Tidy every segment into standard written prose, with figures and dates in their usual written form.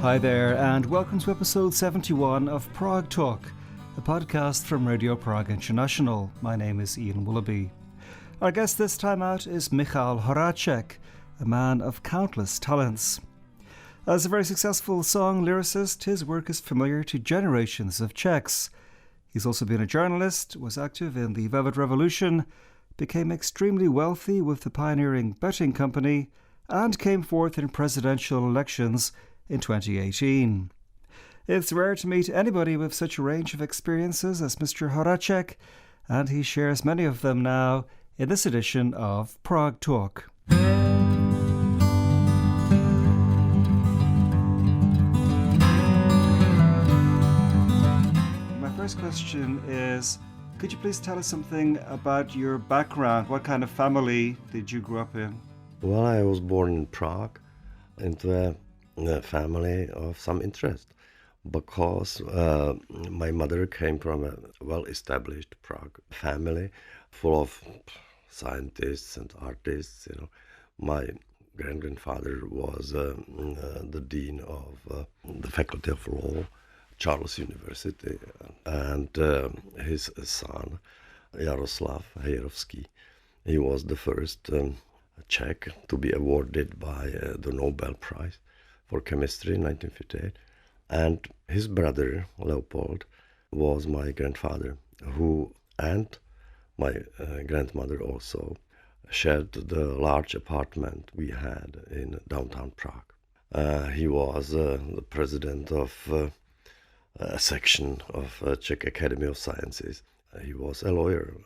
Hi there, and welcome to episode 71 of Prague Talk, a podcast from Radio Prague International. My name is Ian Willoughby. Our guest this time out is Michal Horáček, a man of countless talents. As a very successful song lyricist, his work is familiar to generations of Czechs. He's also been a journalist, was active in the Velvet Revolution, became extremely wealthy with the pioneering betting company, and came forth in presidential elections in 2018. It's rare to meet anybody with such a range of experiences as Mr. Horáček, and he shares many of them now in this edition of Prague Talk. My first question is, could you please tell us something about your background? What kind of family did you grow up in? Well, I was born in Prague into a family of some interest because my mother came from a well-established Prague family full of scientists and artists. My grandfather was the dean of the Faculty of Law, Charles University, and his son, Jaroslav Hejrovský, he was the first Czech to be awarded by the Nobel Prize for Chemistry in 1958. And his brother, Leopold, was my grandfather, who and my grandmother also shared the large apartment we had in downtown Prague. He was the president of a section of Czech Academy of Sciences. He was a lawyer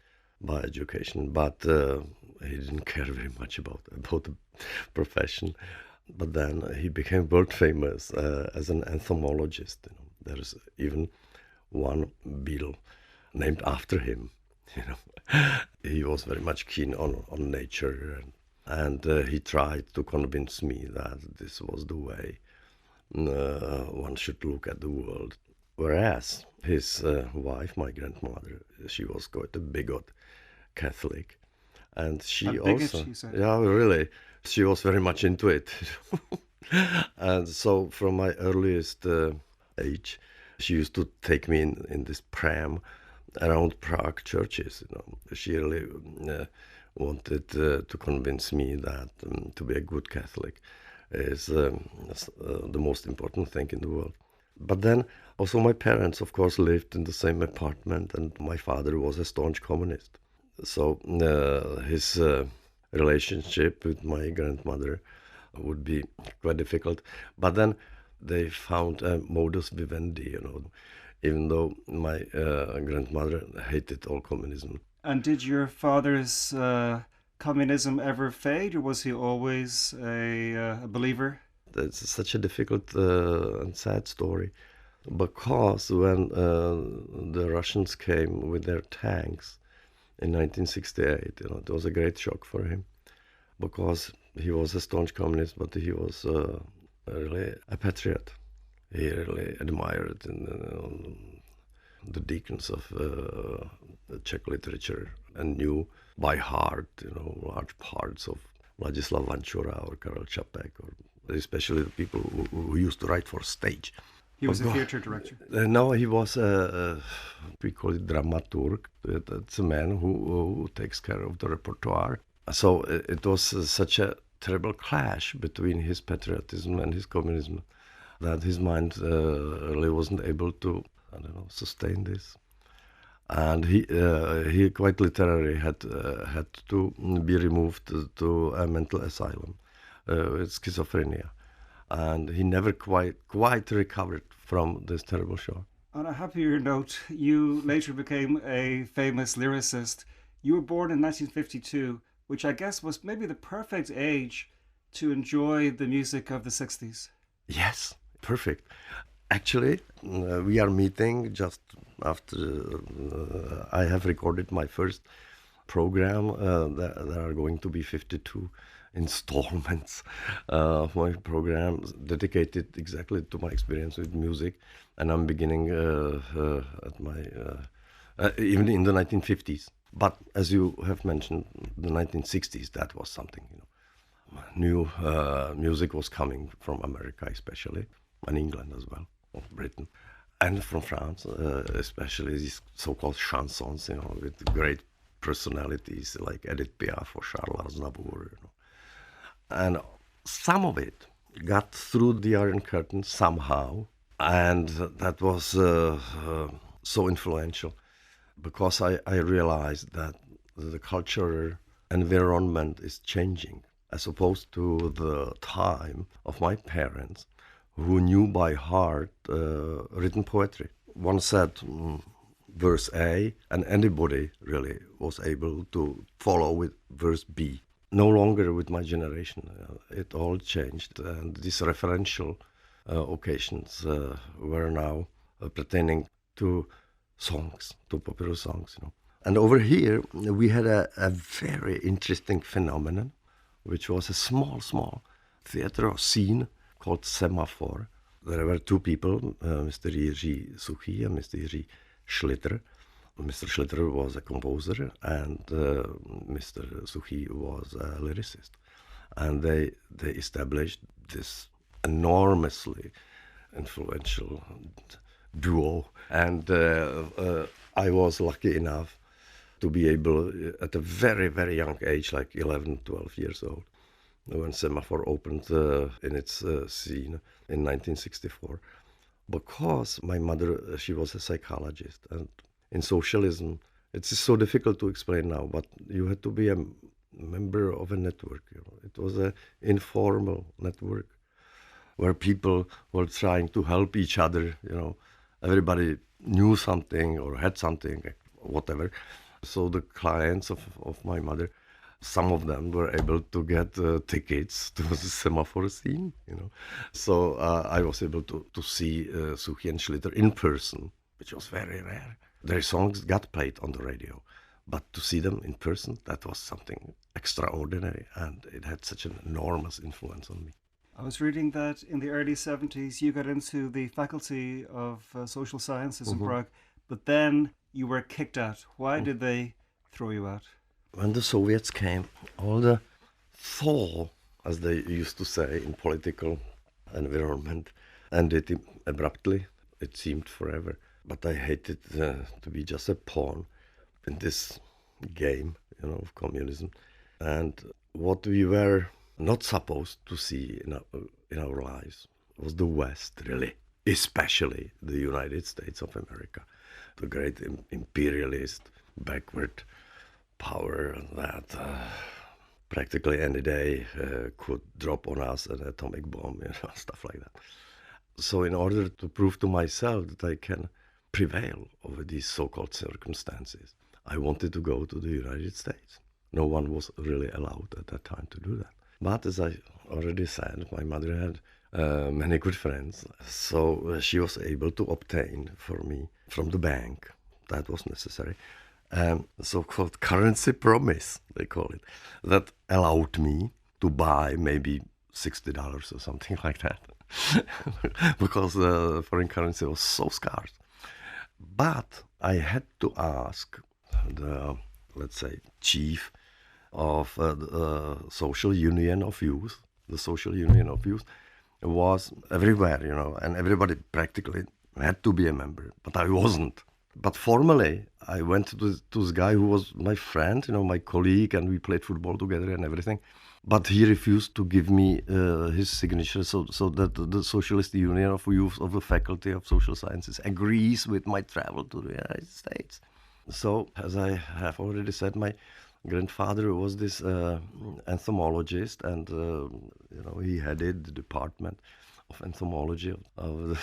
by education, but he didn't care very much about the profession. But then he became world famous as an entomologist. There's even one beetle named after him. He was very much keen on nature, and he tried to convince me that this was the way one should look at the world. Whereas his wife, my grandmother, she was quite a bigot Catholic, and she also, she said. Yeah, really, she was very much into it. And so from my earliest age, she used to take me in this pram around Prague churches. She really wanted to convince me that to be a good Catholic is the most important thing in the world. But then also my parents, of course, lived in the same apartment, and my father was a staunch communist. So his relationship with my grandmother would be quite difficult. But then they found a modus vivendi, even though my grandmother hated all communism. And did your father's communism ever fade, or was he always a believer? It's such a difficult and sad story, because when the Russians came with their tanks in 1968, it was a great shock for him, because he was a staunch communist, but he was really a patriot. He really admired the deacons of the Czech literature and knew by heart, large parts of Vladislav Vančura or Karel Čapek, or especially the people who used to write for stage. He was a theatre director? No, he was we call it dramaturg. That's a man who takes care of the repertoire. So it was such a terrible clash between his patriotism and his communism that his mind really wasn't able to, sustain this. And he quite literally had to be removed to a mental asylum with schizophrenia. And he never quite recovered from this terrible shock. On a happier note, you later became a famous lyricist. You were born in 1952, which I guess was maybe the perfect age to enjoy the music of the 60s. Yes, perfect. Actually, we are meeting just after I have recorded my first program. There are going to be 52 installments of my program dedicated exactly to my experience with music, and I'm beginning at my even in the 1950s. But as you have mentioned, the 1960s, that was something, New music was coming from America, especially. and England as well, or Britain. And from France, especially these so-called chansons, with great personalities like Edith Piaf or Charles Aznavour. And some of it got through the Iron Curtain somehow, and that was so influential because I realized that the cultural environment is changing as opposed to the time of my parents, who knew by heart written poetry. One said verse A, and anybody really was able to follow with verse B. No longer with my generation. It all changed, and these referential occasions were now pertaining to songs, to popular songs. And over here, we had a very interesting phenomenon, which was a small theater or scene called Semaphore. There were two people, Mr. Jiří Suchý and Mr. Jiří Schlitter. Mr. Schlitter was a composer and Mr. Suchý was a lyricist. And they established this enormously influential duo. And I was lucky enough to be able, at a very, very young age, like 11, 12 years old, when Semaphore opened in its scene in 1964. Because my mother, she was a psychologist, and in socialism, it's so difficult to explain now, but you had to be a member of a network. It was an informal network where people were trying to help each other. Everybody knew something or had something, whatever. So the clients of my mother, some of them were able to get tickets to the Semaphore scene. So I was able to see Suchý and Schlitter in person, which was very rare. Their songs got played on the radio, but to see them in person, that was something extraordinary, and it had such an enormous influence on me. I was reading that in the early 70s you got into the Faculty of Social Sciences in Prague, but then you were kicked out. Why did they throw you out? When the Soviets came, all the thaw, as they used to say in political environment, ended abruptly. It seemed forever. But I hated to be just a pawn in this game, of communism. And what we were not supposed to see in our lives was the West, really, especially the United States of America, the great imperialist, backward power that practically any day could drop on us an atomic bomb, stuff like that. So in order to prove to myself that I can prevail over these so-called circumstances, I wanted to go to the United States. No one was really allowed at that time to do that. But as I already said, my mother had many good friends, so she was able to obtain for me from the bank, that was necessary, so-called currency promise, they call it, that allowed me to buy maybe $60 or something like that, because foreign currency was so scarce. But I had to ask the, let's say, chief of the Social Union of Youth. The Social Union of Youth was everywhere, and everybody practically had to be a member, but I wasn't. But formally, I went to this guy who was my friend, my colleague, and we played football together and everything. But he refused to give me his signature, so that the Socialist Union of Youth of the Faculty of Social Sciences agrees with my travel to the United States. So, as I have already said, my grandfather was this entomologist, and he headed the department of entomology of the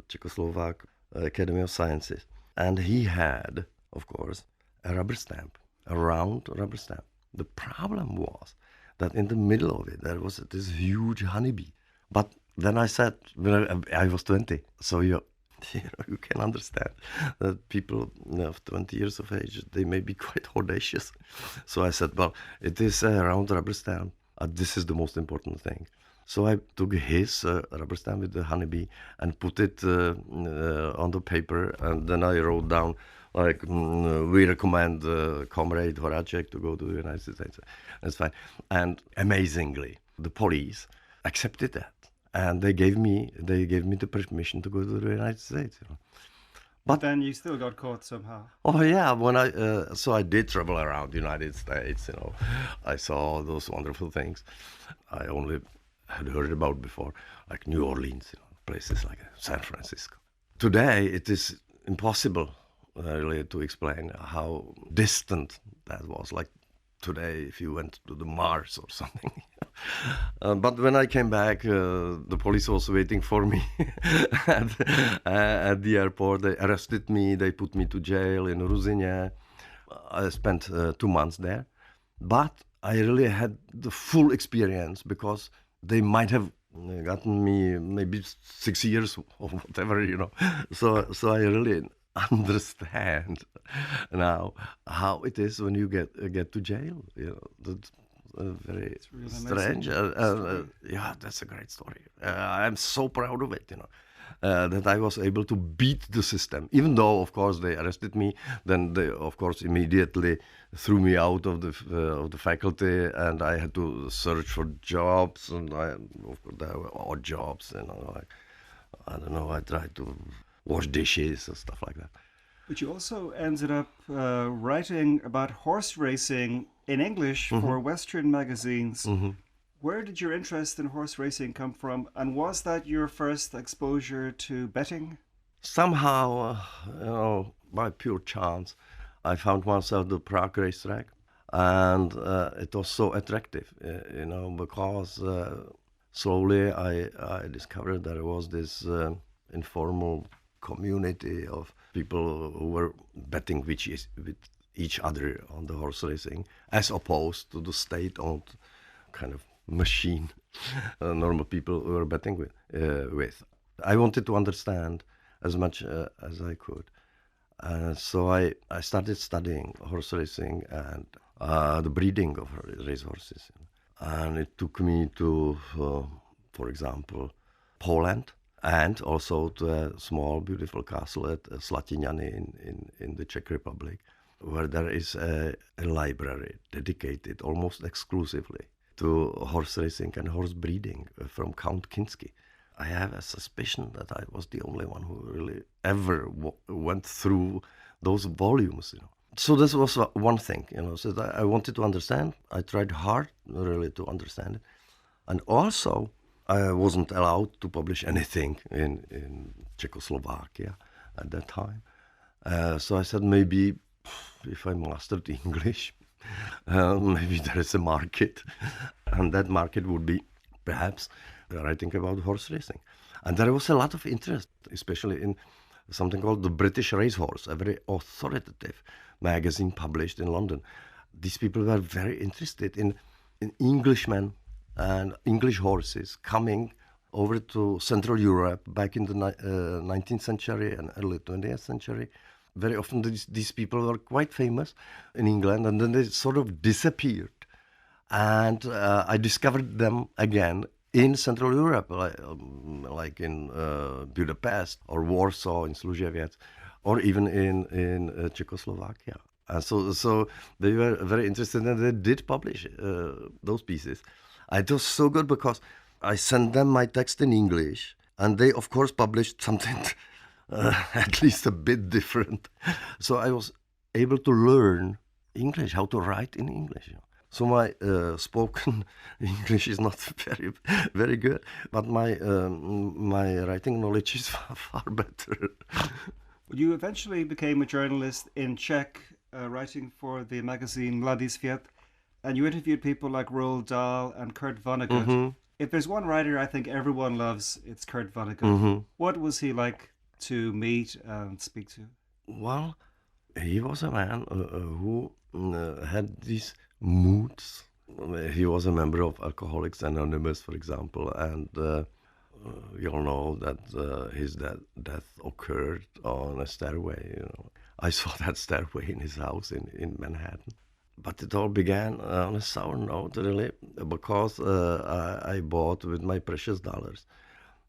Czechoslovak Academy of Sciences. And he had, of course, a rubber stamp, a round rubber stamp. The problem was that in the middle of it, there was this huge honeybee. But then I said, when I was 20, so you can understand that people of 20 years of age, they may be quite audacious. So I said, well, it is a round rubber stamp. This is the most important thing. So I took his rubber stamp with the honeybee and put it on the paper, and then I wrote down, like, we recommend Comrade Horáček to go to the United States. That's fine. And amazingly, the police accepted that, and they gave me the permission to go to the United States. But then you still got caught somehow. Oh yeah, when I did travel around the United States. I saw all those wonderful things I only had heard about before, like New Orleans, places like San Francisco. Today it is impossible really to explain how distant that was. Like today, if you went to the Mars or something. But when I came back, the police was waiting for me at the airport. They arrested me. They put me to jail in Ruzyně. I spent 2 months there. But I really had the full experience because they might have gotten me maybe 6 years or whatever, So I really understand now how it is when you get to jail. That's very really strange. Yeah, that's a great story. I'm so proud of it. That I was able to beat the system, even though, of course, they arrested me. Then they, of course, immediately threw me out of the faculty, and I had to search for jobs, and there were odd jobs. Like, I don't know. I tried to wash dishes and stuff like that. But you also ended up writing about horse racing in English for Western magazines. Where did your interest in horse racing come from? And was that your first exposure to betting? Somehow, by pure chance, I found myself at the Prague racetrack. And it was so attractive, because slowly I discovered there was this informal community of people who were betting with each other on the horse racing, as opposed to the state-owned kind of machine normal people were betting with. I wanted to understand as much as I could. So I started studying horse racing and the breeding of racehorses. And it took me to, for example, Poland, and also to a small, beautiful castle at Slatinany in the Czech Republic, where there is a library dedicated almost exclusively to horse racing and horse breeding from Count Kinsky. I have a suspicion that I was the only one who really ever went through those volumes. So this was one thing, so that I wanted to understand. I tried hard really to understand it. And also, I wasn't allowed to publish anything in Czechoslovakia at that time. So I said, maybe if I mastered English, maybe there is a market. And that market would be perhaps writing about horse racing. And there was a lot of interest, especially in something called the British Racehorse, a very authoritative magazine published in London. These people were very interested in Englishmen and English horses coming over to Central Europe back in the 19th century and early 20th century. Very often these people were quite famous in England, and then they sort of disappeared. And I discovered them again in Central Europe, like in Budapest or Warsaw, in Služeviec, or even in Czechoslovakia. And so they were very interested, and they did publish those pieces. It was so good because I sent them my text in English, and they, of course, published something at least a bit different. So I was able to learn English, how to write in English. So my spoken English is not very, very good, but my writing knowledge is far better. You eventually became a journalist in Czech, writing for the magazine Mladý Svět, and you interviewed people like Roald Dahl and Kurt Vonnegut. Mm-hmm. If there's one writer I think everyone loves, it's Kurt Vonnegut. Mm-hmm. What was he like to meet and speak to? Well, he was a man who had these moods. He was a member of Alcoholics Anonymous, for example, and you all know that his death occurred on a stairway. I saw that stairway in his house in Manhattan. But it all began on a sour note, really, because I bought with my precious dollars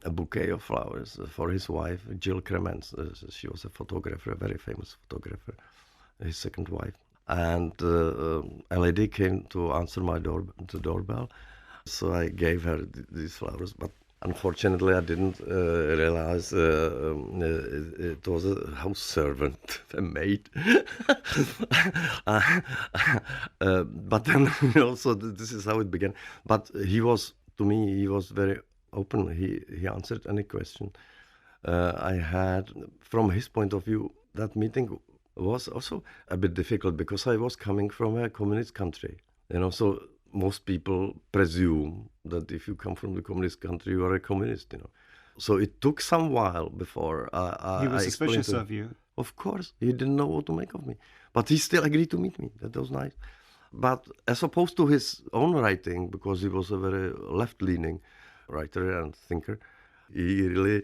a bouquet of flowers for his wife, Jill Kremens. She was a photographer, a very famous photographer, his second wife. And a lady came to answer my doorbell. So I gave her these flowers, but unfortunately I didn't realize it was a house servant, a maid. But then, so this is how it began. But he was, to me, he was very open. He answered any question I had. From his point of view, that meeting was also a bit difficult because I was coming from a communist country, so most people presume that if you come from the communist country, you are a communist, So it took some while before He was I explained suspicious of you. Of course, he didn't know what to make of me. But he still agreed to meet me. That was nice. But as opposed to his own writing, because he was a very left-leaning writer and thinker, he really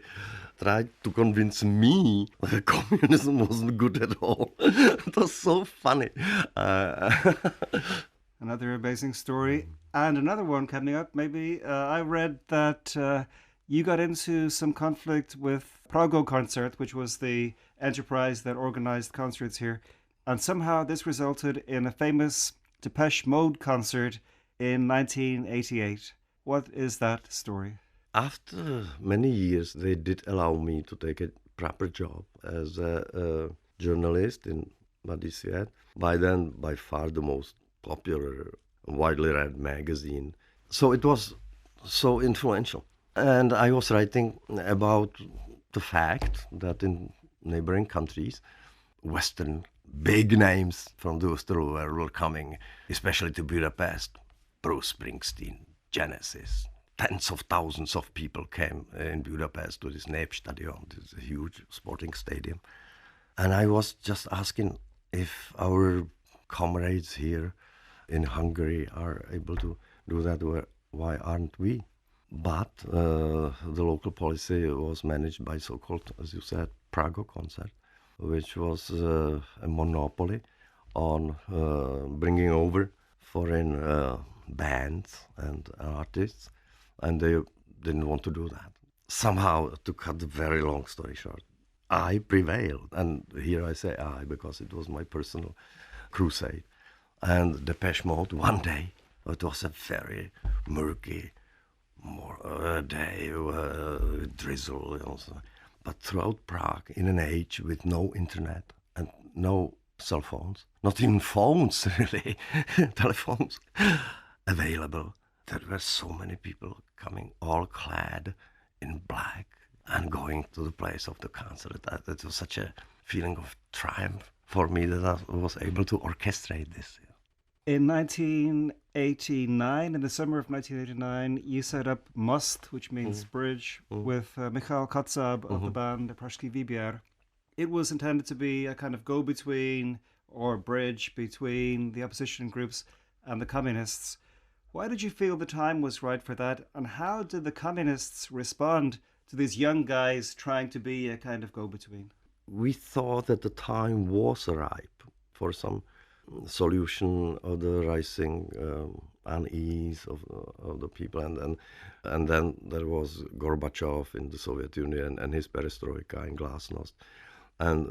tried to convince me that communism wasn't good at all. It was so funny. Another amazing story. And another one coming up, maybe. I read that you got into some conflict with Prago Concert, which was the enterprise that organized concerts here. And somehow this resulted in a famous Depeche Mode concert in 1988. What is that story? After many years, they did allow me to take a proper job as a journalist in Madisiet. By then, by far the most popular, widely read magazine. So it was so influential. And I was writing about the fact that in neighboring countries, Western big names from the Western world were coming, especially to Budapest. Bruce Springsteen, Genesis. Tens of thousands of people came in Budapest to this Népstadion, this huge sporting stadium. And I was just asking if our comrades here in Hungary are able to do that, why aren't we? But the local policy was managed by so-called, as you said, Prago Concert, which was a monopoly on bringing over foreign bands and artists, and they didn't want to do that. Somehow, to cut the very long story short, I prevailed. And here I say I because it was my personal crusade. And Depeche Mode, one day, it was a very murky day, drizzle, but throughout Prague, in an age with no internet and no cell phones, not even phones really, telephones available, there were so many people coming all clad in black and going to the place of the concert. That was such a feeling of triumph for me that I was able to orchestrate this. In 1989, in the summer of 1989, you set up Most, which means bridge, with Michal Horáček of the band Pražský výběr. It was intended to be a kind of go-between or bridge between the opposition groups and the communists. Why did you feel the time was right for that? And how did the communists respond to these young guys trying to be a kind of go-between? We thought that the time was ripe for some solution of the rising unease of the people. And then there was Gorbachev in the Soviet Union and his perestroika and glasnost. And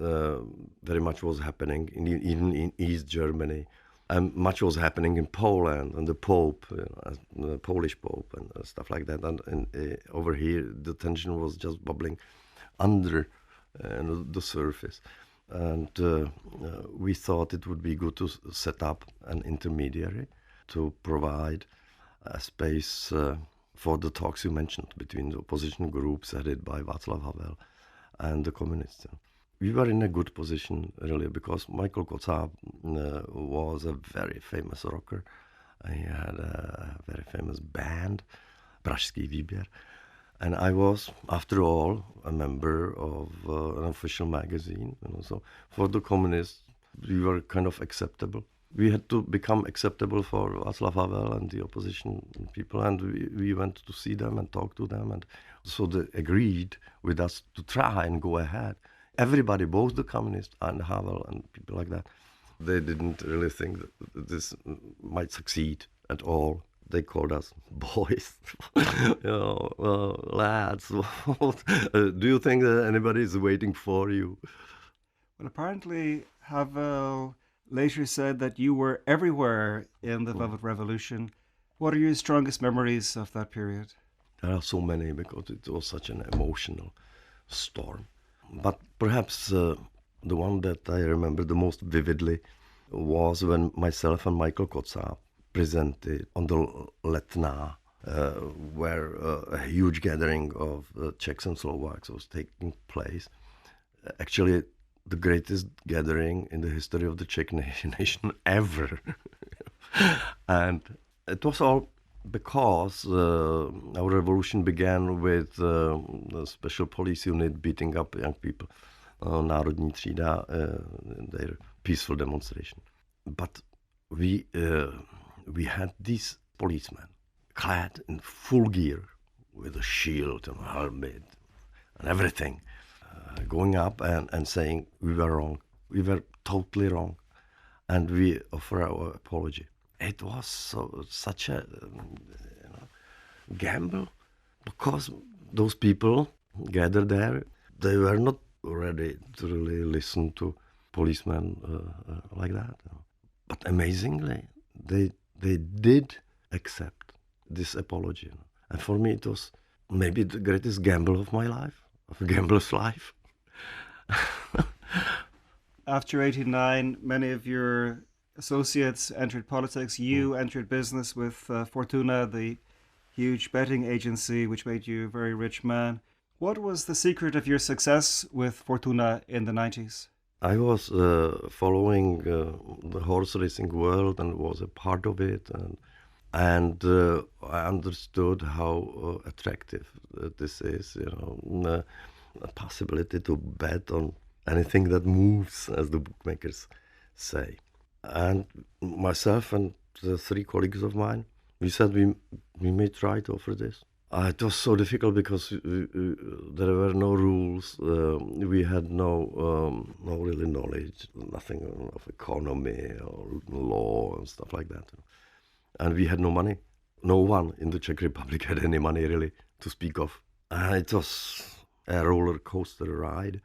very much was happening even in East Germany. And much was happening in Poland, and the Pope, the Polish Pope, and stuff like that. And over here, the tension was just bubbling under the surface. And we thought it would be good to set up an intermediary to provide a space for the talks you mentioned between the opposition groups headed by Václav Havel and the communists. We were in a good position, really, because Michal Horáček was a very famous rocker. He had a very famous band, Pražský výběr. And I was, after all, a member of an official magazine. So for the communists, we were kind of acceptable. We had to become acceptable for Václav Havel and the opposition people, and we went to see them and talk to them. And so they agreed with us to try and go ahead. Everybody, both the communists and Havel and people like that, they didn't really think that this might succeed at all. They called us boys, lads. Do you think that anybody is waiting for you? Well, apparently Havel later said that you were everywhere in the Velvet Revolution, What are your strongest memories of that period? There are so many because it was such an emotional storm. But perhaps the one that I remember the most vividly was when myself and Michael Kotsa presented on the Letná, where a huge gathering of Czechs and Slovaks was taking place. Actually, the greatest gathering in the history of the Czech nation ever. And it was all because our revolution began with a special police unit beating up young people, Národní třída, in their peaceful demonstration. But we had these policemen clad in full gear with a shield and a helmet and everything, going up and saying we were wrong. We were totally wrong. And we offer our apology. It was such a gamble because those people gathered there, they were not ready to really listen to policemen like that. But amazingly, they did accept this apology. And for me, it was maybe the greatest gamble of my life, of a gambler's life. After 89, many of your associates entered politics. You entered business with Fortuna, the huge betting agency, which made you a very rich man. What was the secret of your success with Fortuna in the 90s? I was following the horse racing world and was a part of it. And I understood how attractive this is, a possibility to bet on anything that moves, as the bookmakers say. And myself and the three colleagues of mine, we said we may try to offer this. It was so difficult because there were no rules. We had no really knowledge, nothing of economy or law and stuff like that. And we had no money. No one in the Czech Republic had any money really to speak of. And it was a roller coaster ride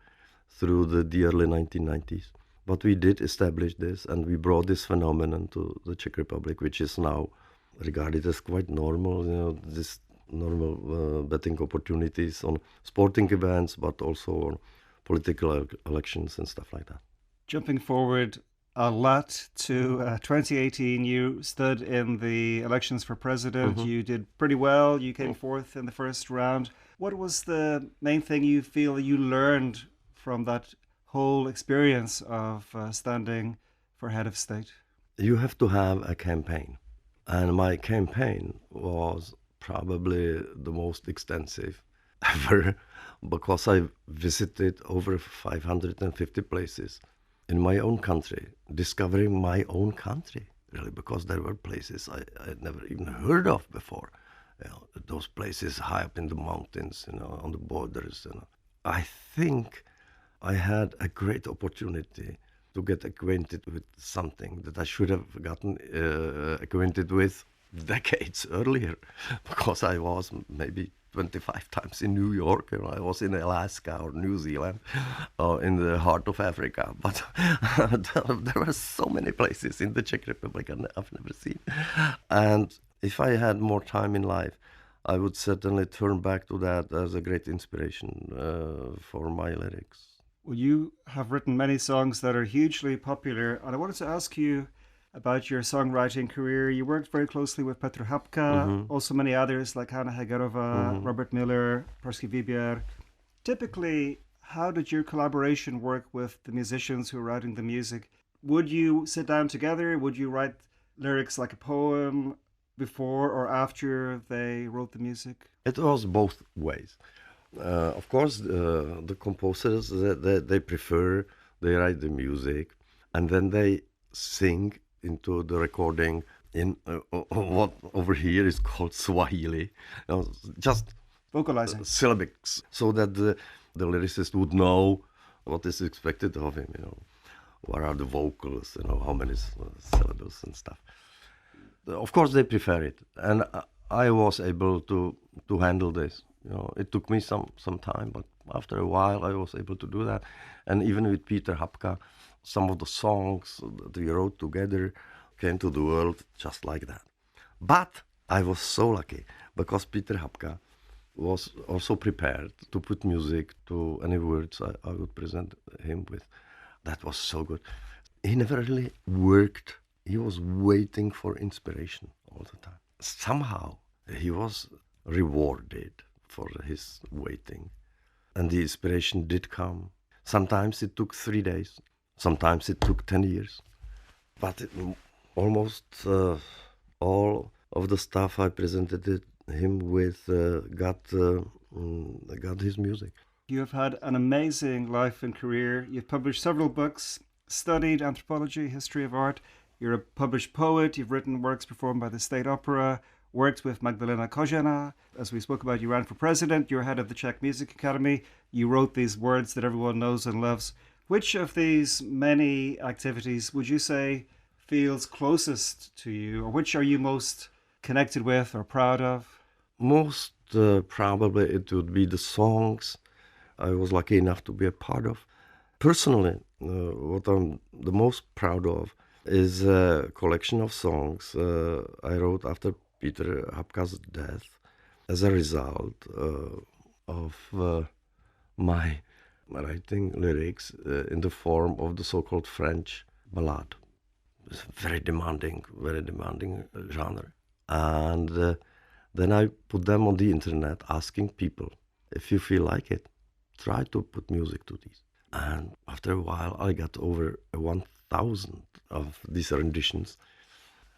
through the early 1990s. But we did establish this, and we brought this phenomenon to the Czech Republic, which is now regarded as quite normal, this normal betting opportunities on sporting events, but also on political elections and stuff like that. Jumping forward a lot to 2018, you stood in the elections for president. Mm-hmm. You did pretty well. You came fourth in the first round. What was the main thing you feel you learned from that whole experience of standing for head of state? You have to have a campaign. And my campaign was probably the most extensive ever because I visited over 550 places in my own country, discovering my own country, really, because there were places I had never even heard of before. Those places high up in the mountains, on the borders. I think I had a great opportunity to get acquainted with something that I should have gotten acquainted with decades earlier, because I was maybe 25 times in New York, I was in Alaska or New Zealand, or in the heart of Africa. But there were so many places in the Czech Republic I've never seen. And if I had more time in life, I would certainly turn back to that as a great inspiration for my lyrics. Well, you have written many songs that are hugely popular, and I wanted to ask you about your songwriting career. You worked very closely with Petr Hapka, also many others like Hanna Hegerova, Robert Miller, Pražský výběr. Typically, how did your collaboration work with the musicians who are writing the music? Would you sit down together? Would you write lyrics like a poem before or after they wrote the music? It was both ways. Of course, the composers, they prefer, they write the music, and then they sing into the recording in what over here is called Swahili, just vocalizing syllabics, so that the lyricist would know what is expected of him, what are the vocals, how many syllables and stuff. Of course, they prefer it, and I was able to handle this. It took me some time, but after a while I was able to do that. And even with Petr Hapka, some of the songs that we wrote together came to the world just like that. But I was so lucky because Peter Hapka was also prepared to put music to any words I would present him with. That was so good. He never really worked. He was waiting for inspiration all the time. Somehow he was rewarded for his waiting. And the inspiration did come. Sometimes it took 3 days. Sometimes it took 10 years. But almost all of the stuff I presented him with got his music. You have had an amazing life and career. You've published several books, studied anthropology, history of art. You're a published poet. You've written works performed by the State Opera, worked with Magdalena Kožena. As we spoke about, you ran for president. You're head of the Czech Music Academy. You wrote these words that everyone knows and loves. Which of these many activities would you say feels closest to you, or which are you most connected with or proud of? Most probably it would be the songs I was lucky enough to be a part of. Personally, what I'm the most proud of is a collection of songs I wrote after Peter Hapka's death as a result of my writing lyrics in the form of the so-called French ballad. It's a very demanding genre. And then I put them on the internet asking people, if you feel like it, try to put music to these. And after a while, I got over 1,000 of these renditions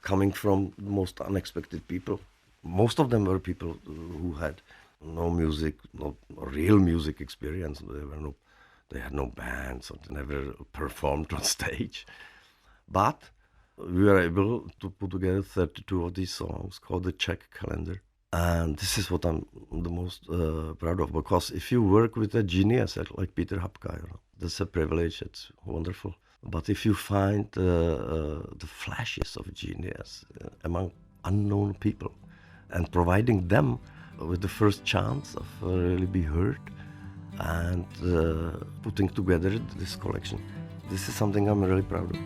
coming from the most unexpected people. Most of them were people who had no music, no real music experience. They had no bands or they never performed on stage. But we were able to put together 32 of these songs called the Czech calendar. And this is what I'm the most proud of, because if you work with a genius like Peter Hapka, that's a privilege, it's wonderful. But if you find the flashes of genius among unknown people and providing them with the first chance of really be heard and putting together this collection, this is something I'm really proud of.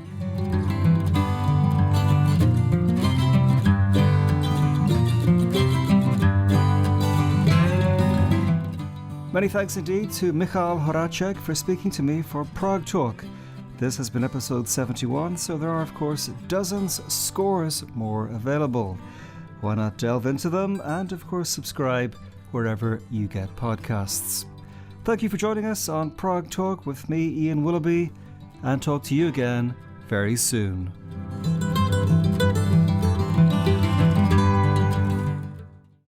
Many thanks indeed to Michal Horáček for speaking to me for Prague Talk. This has been episode 71, so there are of course dozens, scores more available. Why not delve into them and of course subscribe wherever you get podcasts. Thank you for joining us on Prague Talk with me, Ian Willoughby, and talk to you again very soon.